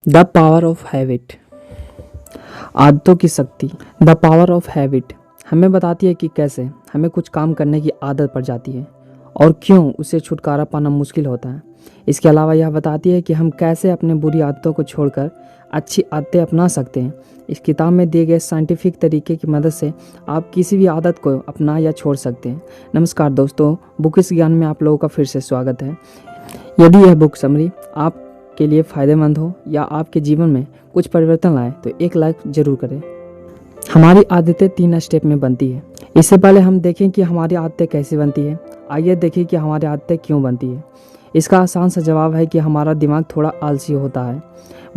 The power of habit. आदतों की शक्ति। द पावर ऑफ हैबिट हमें बताती है कि कैसे हमें कुछ काम करने की आदत पड़ जाती है और क्यों उससे छुटकारा पाना मुश्किल होता है। इसके अलावा यह बताती है कि हम कैसे अपने बुरी आदतों को छोड़कर अच्छी आदतें अपना सकते हैं। इस किताब में दिए गए साइंटिफिक तरीके की मदद से आप किसी भी आदत को अपना या छोड़ सकते हैं। नमस्कार दोस्तों, बुकिश ज्ञान में आप लोगों का फिर से स्वागत है। यदि यह बुक समरी आपके लिए फ़ायदेमंद हो या आपके जीवन में कुछ परिवर्तन लाए तो एक लाइक जरूर करें। हमारी आदतें 3 स्टेप में बनती है। इससे पहले हम देखें कि हमारी आदतें कैसे बनती है। आइए देखें कि हमारी आदतें क्यों बनती है। इसका आसान सा जवाब है कि हमारा दिमाग थोड़ा आलसी होता है।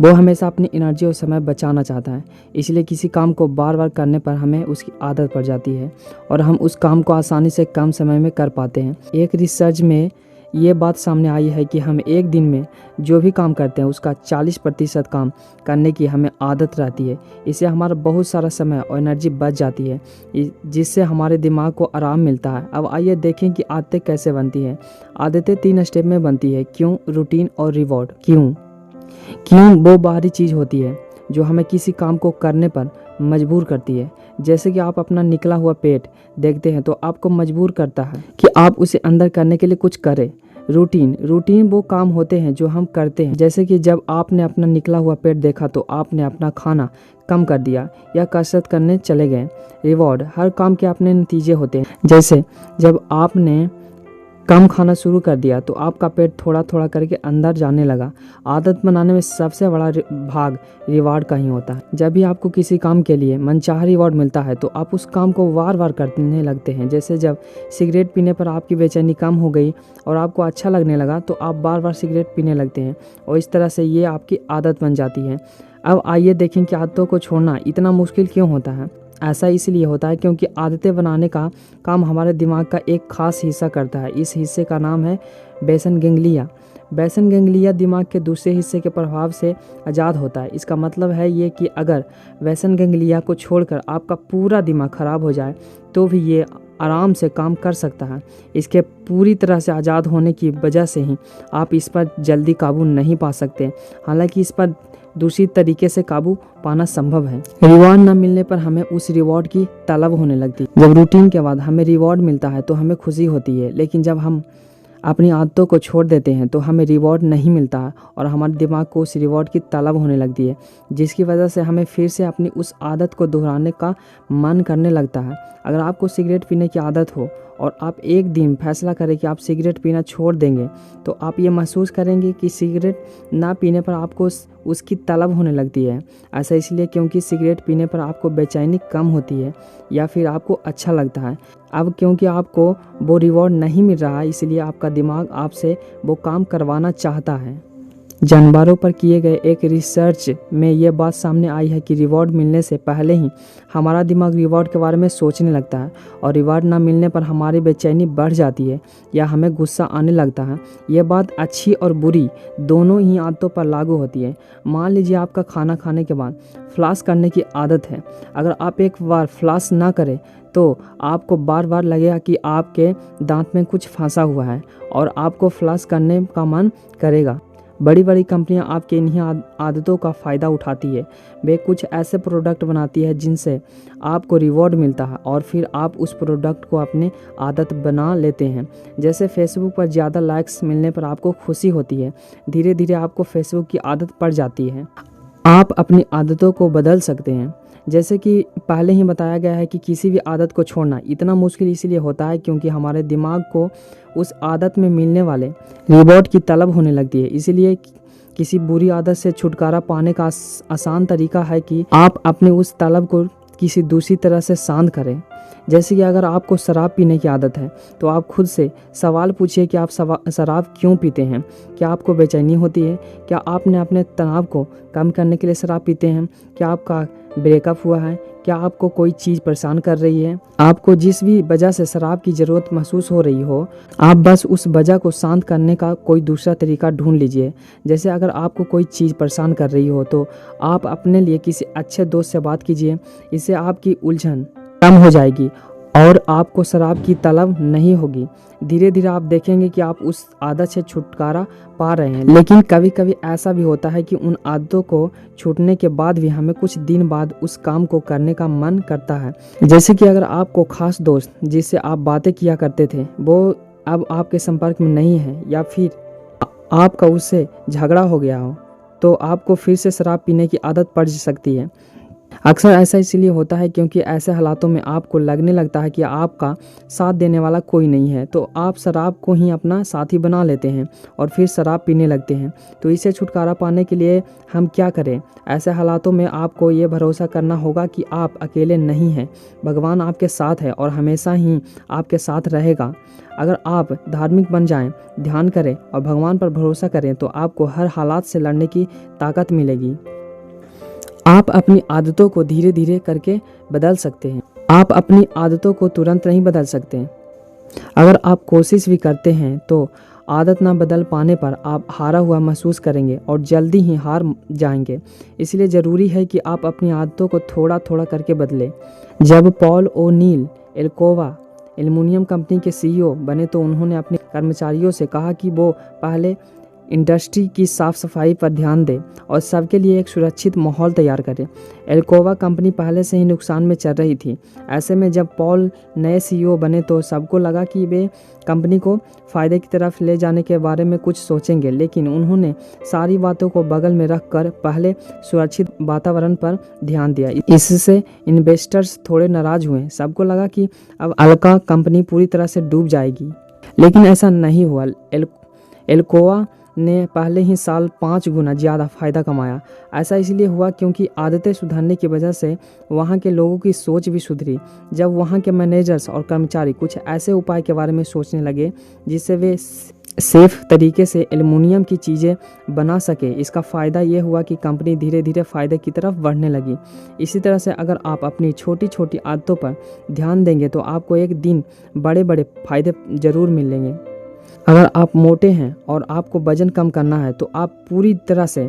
वो हमेशा अपनी एनर्जी और समय बचाना चाहता है, इसलिए किसी काम को बार बार करने पर हमें उसकी आदत पड़ जाती है और हम उस काम को आसानी से कम समय में कर पाते हैं। एक रिसर्च में ये बात सामने आई है कि हम एक दिन में जो भी काम करते हैं उसका 40% काम करने की हमें आदत रहती है। इससे हमारा बहुत सारा समय और एनर्जी बच जाती है, जिससे हमारे दिमाग को आराम मिलता है। अब आइए देखें कि आदतें कैसे बनती हैं। आदतें 3 स्टेप में बनती है: क्यों, रूटीन और रिवॉर्ड। क्यों वो बाहरी चीज़ होती है जो हमें किसी काम को करने पर मजबूर करती है। जैसे कि आप अपना निकला हुआ पेट देखते हैं तो आपको मजबूर करता है कि आप उसे अंदर करने के लिए कुछ करें। रूटीन वो काम होते हैं जो हम करते हैं, जैसे कि जब आपने अपना निकला हुआ पेट देखा तो आपने अपना खाना कम कर दिया या कसरत करने चले गए। रिवॉर्ड हर काम के अपने नतीजे होते हैं, जैसे जब आपने कम खाना शुरू कर दिया तो आपका पेट थोड़ा थोड़ा करके अंदर जाने लगा। आदत बनाने में सबसे बड़ा भाग रिवार्ड का ही होता है। जब भी आपको किसी काम के लिए मनचाहा रिवॉर्ड मिलता है तो आप उस काम को बार बार करने लगते हैं। जैसे जब सिगरेट पीने पर आपकी बेचैनी कम हो गई और आपको अच्छा लगने लगा तो आप बार बार सिगरेट पीने लगते हैं और इस तरह से ये आपकी आदत बन जाती है। अब आइए देखें कि आदतों को छोड़ना इतना मुश्किल क्यों होता है। ऐसा इसलिए होता है क्योंकि आदतें बनाने का काम हमारे दिमाग का एक खास हिस्सा करता है। इस हिस्से का नाम है बेसन गैंग्लिया। बेसन गैंग्लिया दिमाग के दूसरे हिस्से के प्रभाव से आज़ाद होता है। इसका मतलब है ये कि अगर बेसन गैंग्लिया को छोड़कर आपका पूरा दिमाग खराब हो जाए तो भी ये आराम से काम कर सकता है। इसके पूरी तरह से आज़ाद होने की वजह से ही आप इस पर जल्दी काबू नहीं पा सकते। हालांकि इस पर दूसरी तरीके से काबू पाना संभव है। रिवॉर्ड न मिलने पर हमें उस रिवॉर्ड की तलब होने लगती है। जब रूटीन के बाद हमें रिवॉर्ड मिलता है तो हमें खुशी होती है, लेकिन जब हम अपनी आदतों को छोड़ देते हैं तो हमें रिवॉर्ड नहीं मिलता और हमारे दिमाग को उस रिवॉर्ड की तलब होने लगती है, जिसकी वजह से हमें फिर से अपनी उस आदत को दोहराने का मन करने लगता है। अगर आपको सिगरेट पीने की आदत हो और आप एक दिन फैसला करें कि आप सिगरेट पीना छोड़ देंगे तो आप ये महसूस करेंगे कि सिगरेट ना पीने पर आपको उसकी तलब होने लगती है। ऐसा इसलिए क्योंकि सिगरेट पीने पर आपको बेचैनी कम होती है या फिर आपको अच्छा लगता है। अब क्योंकि आपको वो रिवॉर्ड नहीं मिल रहा है, इसलिए आपका दिमाग आपसे वो काम करवाना चाहता है। जानवरों पर किए गए एक रिसर्च में ये बात सामने आई है कि रिवॉर्ड मिलने से पहले ही हमारा दिमाग रिवॉर्ड के बारे में सोचने लगता है और रिवॉर्ड ना मिलने पर हमारी बेचैनी बढ़ जाती है या हमें गुस्सा आने लगता है। यह बात अच्छी और बुरी दोनों ही आदतों पर लागू होती है। मान लीजिए आपका खाना खाने के बाद फ्लॉस करने की आदत है। अगर आप एक बार फ्लॉस ना करें तो आपको बार बार लगेगा कि आपके दांत में कुछ फंसा हुआ है और आपको फ्लॉस करने का मन करेगा। बड़ी बड़ी कंपनियां आपके इन्हीं आदतों का फ़ायदा उठाती है। वे कुछ ऐसे प्रोडक्ट बनाती है जिनसे आपको रिवॉर्ड मिलता है और फिर आप उस प्रोडक्ट को अपने आदत बना लेते हैं। जैसे फेसबुक पर ज़्यादा लाइक्स मिलने पर आपको खुशी होती है। धीरे धीरे आपको फेसबुक की आदत पड़ जाती है। आप अपनी आदतों को बदल सकते हैं। जैसे कि पहले ही बताया गया है कि किसी भी आदत को छोड़ना इतना मुश्किल इसलिए होता है क्योंकि हमारे दिमाग को उस आदत में मिलने वाले रिवॉर्ड की तलब होने लगती है। इसलिए किसी बुरी आदत से छुटकारा पाने का आसान तरीका है कि आप अपने उस तलब को किसी दूसरी तरह से शांत करें। जैसे कि अगर आपको शराब पीने की आदत है तो आप खुद से सवाल पूछिए कि आप शराब क्यों पीते हैं। क्या आपको बेचैनी होती है? क्या आपने अपने तनाव को कम करने के लिए शराब पीते हैं? क्या आपका ब्रेकअप हुआ है? क्या आपको कोई चीज़ परेशान कर रही है? आपको जिस भी वजह से शराब की ज़रूरत महसूस हो रही हो, आप बस उस वजह को शांत करने का कोई दूसरा तरीका ढूंढ लीजिए। जैसे अगर आपको कोई चीज़ परेशान कर रही हो तो आप अपने लिए किसी अच्छे दोस्त से बात कीजिए। इससे आपकी उलझन कम हो जाएगी और आपको शराब की तलब नहीं होगी। धीरे धीरे आप देखेंगे कि आप उस आदत से छुटकारा पा रहे हैं। लेकिन कभी कभी ऐसा भी होता है कि उन आदतों को छूटने के बाद भी हमें कुछ दिन बाद उस काम को करने का मन करता है। जैसे कि अगर आपको खास दोस्त जिससे आप बातें किया करते थे वो अब आपके संपर्क में नहीं है, या फिर आपका उससे झगड़ा हो गया हो, तो आपको फिर से शराब पीने की आदत पड़ सकती है। अक्सर ऐसा इसलिए होता है क्योंकि ऐसे हालातों में आपको लगने लगता है कि आपका साथ देने वाला कोई नहीं है, तो आप शराब को ही अपना साथी बना लेते हैं और फिर शराब पीने लगते हैं। तो इससे छुटकारा पाने के लिए हम क्या करें? ऐसे हालातों में आपको ये भरोसा करना होगा कि आप अकेले नहीं हैं, भगवान आपके साथ है और हमेशा ही आपके साथ रहेगा। अगर आप धार्मिक बन जाएं, ध्यान करें और भगवान पर भरोसा करें तो आपको हर हालात से लड़ने की ताकत मिलेगी। आप अपनी आदतों को धीरे धीरे करके बदल सकते हैं। आप अपनी आदतों को तुरंत नहीं बदल सकते। अगर आप कोशिश भी करते हैं तो आदत ना बदल पाने पर आप हारा हुआ महसूस करेंगे और जल्दी ही हार जाएंगे। इसलिए ज़रूरी है कि आप अपनी आदतों को थोड़ा थोड़ा करके बदलें। जब पॉल ओनील एल्कोवा एल्युमिनियम कंपनी के सीईओ बने तो उन्होंने अपने कर्मचारियों से कहा कि वो पहले इंडस्ट्री की साफ सफाई पर ध्यान दें और सबके लिए एक सुरक्षित माहौल तैयार करें। एल्कोवा कंपनी पहले से ही नुकसान में चल रही थी। ऐसे में जब पॉल नए सीईओ बने तो सबको लगा कि वे कंपनी को फ़ायदे की तरफ ले जाने के बारे में कुछ सोचेंगे, लेकिन उन्होंने सारी बातों को बगल में रखकर पहले सुरक्षित वातावरण पर ध्यान दिया। इससे इन्वेस्टर्स थोड़े नाराज हुए। सबको लगा कि अब अल्का कंपनी पूरी तरह से डूब जाएगी, लेकिन ऐसा नहीं हुआ। एल्कोवा ने पहले ही साल 5 गुना ज़्यादा फ़ायदा कमाया। ऐसा इसलिए हुआ क्योंकि आदतें सुधरने की वजह से वहाँ के लोगों की सोच भी सुधरी। जब वहाँ के मैनेजर्स और कर्मचारी कुछ ऐसे उपाय के बारे में सोचने लगे जिससे वे सेफ तरीके से एल्युमिनियम की चीज़ें बना सके, इसका फ़ायदा ये हुआ कि कंपनी धीरे धीरे फ़ायदे की तरफ बढ़ने लगी। इसी तरह से अगर आप अपनी छोटी छोटी आदतों पर ध्यान देंगे तो आपको एक दिन बड़े बड़े फ़ायदे ज़रूर मिलेंगे। अगर आप मोटे हैं और आपको वजन कम करना है तो आप पूरी तरह से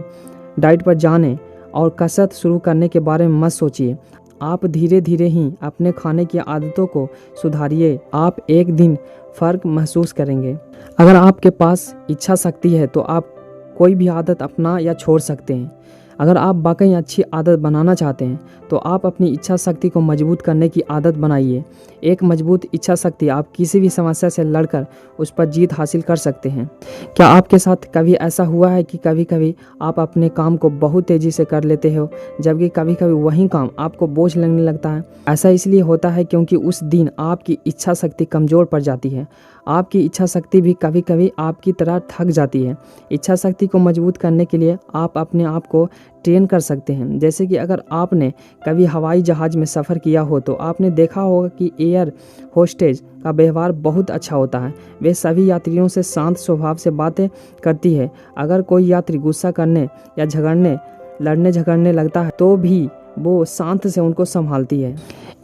डाइट पर जाने और कसरत शुरू करने के बारे में मत सोचिए। आप धीरे धीरे ही अपने खाने की आदतों को सुधारिए। आप एक दिन फ़र्क महसूस करेंगे। अगर आपके पास इच्छा शक्ति है तो आप कोई भी आदत अपना या छोड़ सकते हैं। अगर आप वाकई अच्छी आदत बनाना चाहते हैं तो आप अपनी इच्छा शक्ति को मजबूत करने की आदत बनाइए। एक मजबूत इच्छा शक्ति आप किसी भी समस्या से लड़कर उस पर जीत हासिल कर सकते हैं। क्या आपके साथ कभी ऐसा हुआ है कि कभी कभी आप अपने काम को बहुत तेज़ी से कर लेते हो जबकि कभी कभी वही काम आपको बोझ लगने लगता है? ऐसा इसलिए होता है क्योंकि उस दिन आपकी इच्छा शक्ति कमज़ोर पड़ जाती है। आपकी इच्छा शक्ति भी कभी कभी आपकी तरह थक जाती है। इच्छा शक्ति को मजबूत करने के लिए आप अपने आप को ट्रेन कर सकते हैं। जैसे कि अगर आपने कभी हवाई जहाज़ में सफ़र किया हो तो आपने देखा होगा कि एयर होस्टेज का व्यवहार बहुत अच्छा होता है। वे सभी यात्रियों से शांत स्वभाव से बातें करती है। अगर कोई यात्री गुस्सा करने या लड़ने झगड़ने लगता है तो भी वो शांत से उनको संभालती है।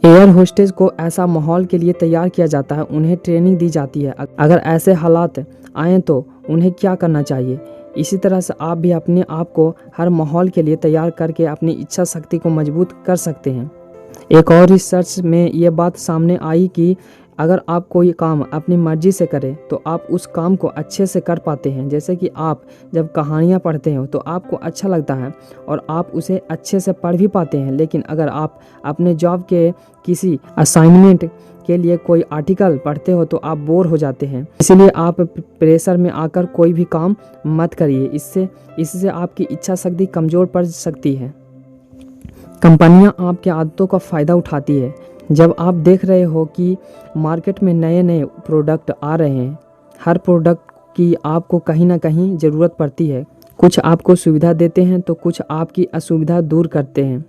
एयर होस्टेज को ऐसा माहौल के लिए तैयार किया जाता है, उन्हें ट्रेनिंग दी जाती है अगर ऐसे हालात आएँ तो उन्हें क्या करना चाहिए। इसी तरह से आप भी अपने आप को हर माहौल के लिए तैयार करके अपनी इच्छा शक्ति को मजबूत कर सकते हैं। एक और रिसर्च में ये बात सामने आई कि अगर आप कोई काम अपनी मर्जी से करें तो आप उस काम को अच्छे से कर पाते हैं। जैसे कि आप जब कहानियाँ पढ़ते हो तो आपको अच्छा लगता है और आप उसे अच्छे से पढ़ भी पाते हैं, लेकिन अगर आप अपने जॉब के किसी असाइनमेंट के लिए कोई आर्टिकल पढ़ते हो तो आप बोर हो जाते हैं। इसलिए आप प्रेशर में आकर कोई भी काम मत करिए। इससे आपकी इच्छा शक्ति कमज़ोर पड़ सकती है। कंपनियां आपके आदतों का फ़ायदा उठाती है। जब आप देख रहे हो कि मार्केट में नए नए प्रोडक्ट आ रहे हैं, हर प्रोडक्ट की आपको कहीं ना कहीं ज़रूरत पड़ती है। कुछ आपको सुविधा देते हैं तो कुछ आपकी असुविधा दूर करते हैं।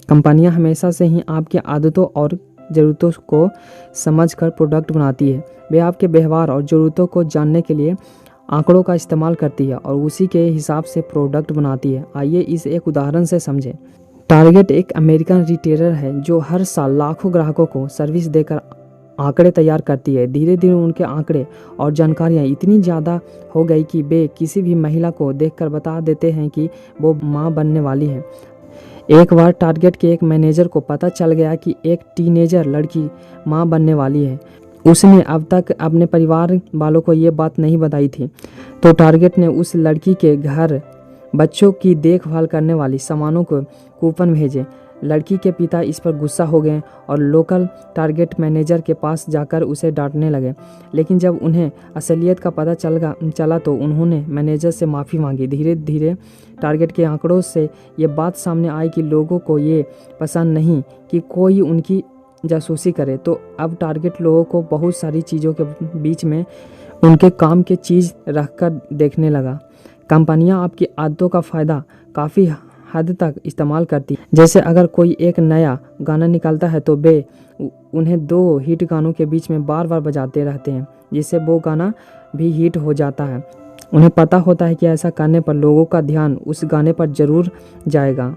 कंपनियां हमेशा से ही आपकी आदतों और ज़रूरतों को समझकर प्रोडक्ट बनाती है। वे आपके व्यवहार और ज़रूरतों को जानने के लिए आंकड़ों का इस्तेमाल करती है और उसी के हिसाब से प्रोडक्ट बनाती है। आइए इस एक उदाहरण से समझें। टारगेट एक अमेरिकन रिटेलर है जो हर साल लाखों ग्राहकों को सर्विस देकर आंकड़े तैयार करती है। धीरे धीरे उनके आंकड़े और जानकारियाँ इतनी ज़्यादा हो गई कि वे किसी भी महिला को देखकर बता देते हैं कि वो माँ बनने वाली है। एक बार टारगेट के एक मैनेजर को पता चल गया कि एक टीनेजर लड़की मां बनने वाली है। उसने अब तक अपने परिवार वालों को ये बात नहीं बताई थी। तो टारगेट ने उस लड़की के घर बच्चों की देखभाल करने वाली सामानों को कूपन भेजे। लड़की के पिता इस पर गुस्सा हो गए और लोकल टारगेट मैनेजर के पास जाकर उसे डांटने लगे। लेकिन जब उन्हें असलियत का पता चला तो उन्होंने मैनेजर से माफ़ी मांगी। धीरे धीरे टारगेट के आंकड़ों से ये बात सामने आई कि लोगों को ये पसंद नहीं कि कोई उनकी जासूसी करे। तो अब टारगेट लोगों को बहुत सारी चीज़ों के बीच में उनके काम के चीज़ रखकर देखने लगा। कंपनियां आपकी आदतों का फ़ायदा काफ़ी हद तक इस्तेमाल करती है। जैसे अगर कोई एक नया गाना निकालता है तो वे उन्हें 2 हिट गानों के बीच में बार बार बजाते रहते हैं, जिससे वो गाना भी हिट हो जाता है। उन्हें पता होता है कि ऐसा करने पर लोगों का ध्यान उस गाने पर जरूर जाएगा।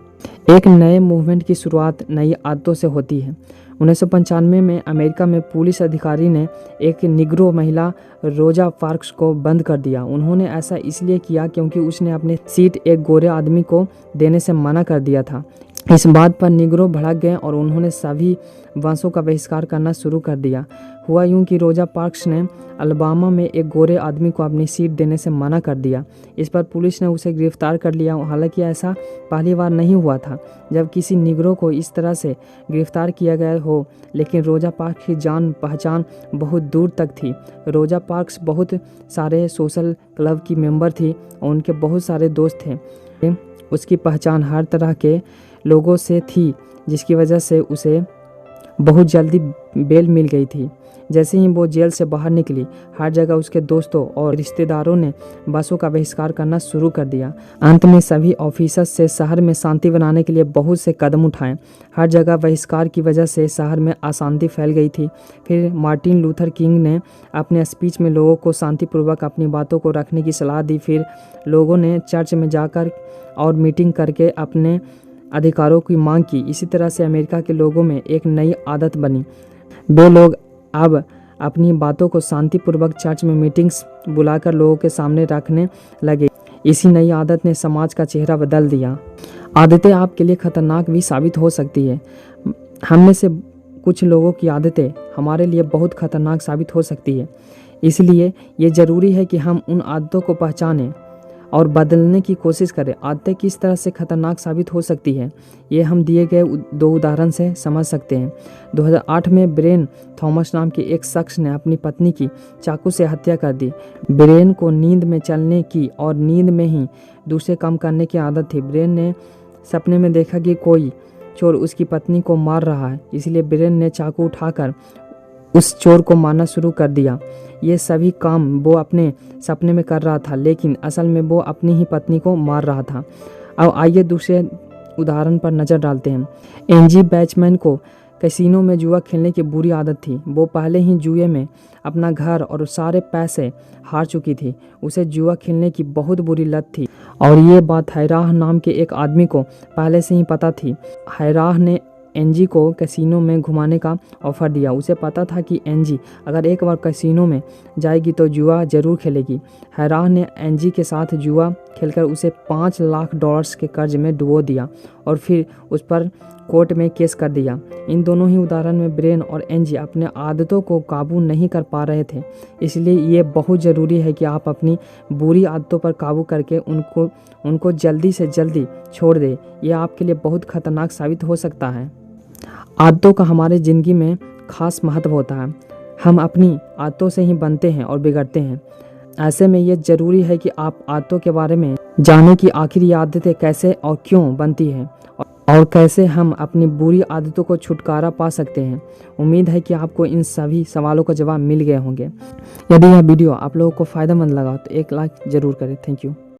एक नए मूवमेंट की शुरुआत नई आदतों से होती है। 1995 में अमेरिका में पुलिस अधिकारी ने एक निग्रो महिला रोजा पार्क्स को बंद कर दिया। उन्होंने ऐसा इसलिए किया क्योंकि उसने अपनी सीट एक गोरे आदमी को देने से मना कर दिया था। इस बात पर निग्रो भड़क गए और उन्होंने सभी बसों का बहिष्कार करना शुरू कर दिया। हुआ यूं कि रोजा पार्क्स ने अलबामा में एक गोरे आदमी को अपनी सीट देने से मना कर दिया। इस पर पुलिस ने उसे गिरफ्तार कर लिया। हालांकि ऐसा पहली बार नहीं हुआ था जब किसी निग्रो को इस तरह से गिरफ्तार किया गया हो, लेकिन रोजा पार्क्स की जान पहचान बहुत दूर तक थी। रोजा पार्क्स बहुत सारे सोशल क्लब की मेंबर थी और उनके बहुत सारे दोस्त थे। उसकी पहचान हर तरह के लोगों से थी, जिसकी वजह से उसे बहुत जल्दी बेल मिल गई थी। जैसे ही वो जेल से बाहर निकली, हर जगह उसके दोस्तों और रिश्तेदारों ने बसों का बहिष्कार करना शुरू कर दिया। अंत में सभी ऑफिसर्स से शहर में शांति बनाने के लिए बहुत से कदम उठाए। हर जगह बहिष्कार की वजह से शहर में अशांति फैल गई थी। फिर मार्टिन लूथर किंग ने अपने स्पीच में लोगों को शांतिपूर्वक अपनी बातों को रखने की सलाह दी। फिर लोगों ने चर्च में जाकर और मीटिंग करके अपने अधिकारों की मांग की। इसी तरह से अमेरिका के लोगों में एक नई आदत बनी। वे लोग अब अपनी बातों को शांतिपूर्वक चर्च में मीटिंग्स बुलाकर लोगों के सामने रखने लगे। इसी नई आदत ने समाज का चेहरा बदल दिया। आदतें आपके लिए खतरनाक भी साबित हो सकती है। हम में से कुछ लोगों की आदतें हमारे लिए बहुत खतरनाक साबित हो सकती है। इसलिए ये ज़रूरी है कि हम उन आदतों को पहचानें और बदलने की कोशिश करें। आदतें किस तरह से खतरनाक साबित हो सकती है, ये हम दिए गए 2 उदाहरण से समझ सकते हैं। 2008 में ब्रेन थॉमस नाम के एक शख्स ने अपनी पत्नी की चाकू से हत्या कर दी। ब्रेन को नींद में चलने की और नींद में ही दूसरे काम करने की आदत थी। ब्रेन ने सपने में देखा कि कोई चोर उसकी पत्नी को मार रहा है, इसलिए ब्रेन ने चाकू उठाकर उस चोर को मारना शुरू कर दिया। ये सभी काम वो अपने सपने में कर रहा था, लेकिन असल में वो अपनी ही पत्नी को मार रहा था। अब आइए दूसरे उदाहरण पर नज़र डालते हैं। एंजी बैचमैन को कैसीनो में जुआ खेलने की बुरी आदत थी। वो पहले ही जुए में अपना घर और सारे पैसे हार चुकी थी। उसे जुआ खेलने की बहुत बुरी लत थी और ये बात हैराह नाम के एक आदमी को पहले से ही पता थी। हैराह ने एंजी को कैसीनो में घुमाने का ऑफर दिया। उसे पता था कि एंजी अगर एक बार कैसीनो में जाएगी तो जुआ जरूर खेलेगी। हैराह ने एंजी के साथ जुआ खेलकर उसे $5 लाख के कर्ज में डुबो दिया और फिर उस पर कोर्ट में केस कर दिया। इन दोनों ही उदाहरण में ब्रेन और एंजी अपने आदतों को काबू नहीं कर पा रहे थे। इसलिए ये बहुत ज़रूरी है कि आप अपनी बुरी आदतों पर काबू करके उनको जल्दी से जल्दी छोड़ दें। यह आपके लिए बहुत खतरनाक साबित हो सकता है। आदतों का हमारे ज़िंदगी में खास महत्व होता है। हम अपनी आदतों से ही बनते हैं और बिगड़ते हैं। ऐसे में ये ज़रूरी है कि आप आदतों के बारे में जानें कि आखिर ये आदतें कैसे और क्यों बनती हैं और कैसे हम अपनी बुरी आदतों को छुटकारा पा सकते हैं। उम्मीद है कि आपको इन सभी सवालों का जवाब मिल गए होंगे। यदि यह वीडियो आप लोगों को फ़ायदेमंद लगा तो एक लाइक ज़रूर करें। Thank you.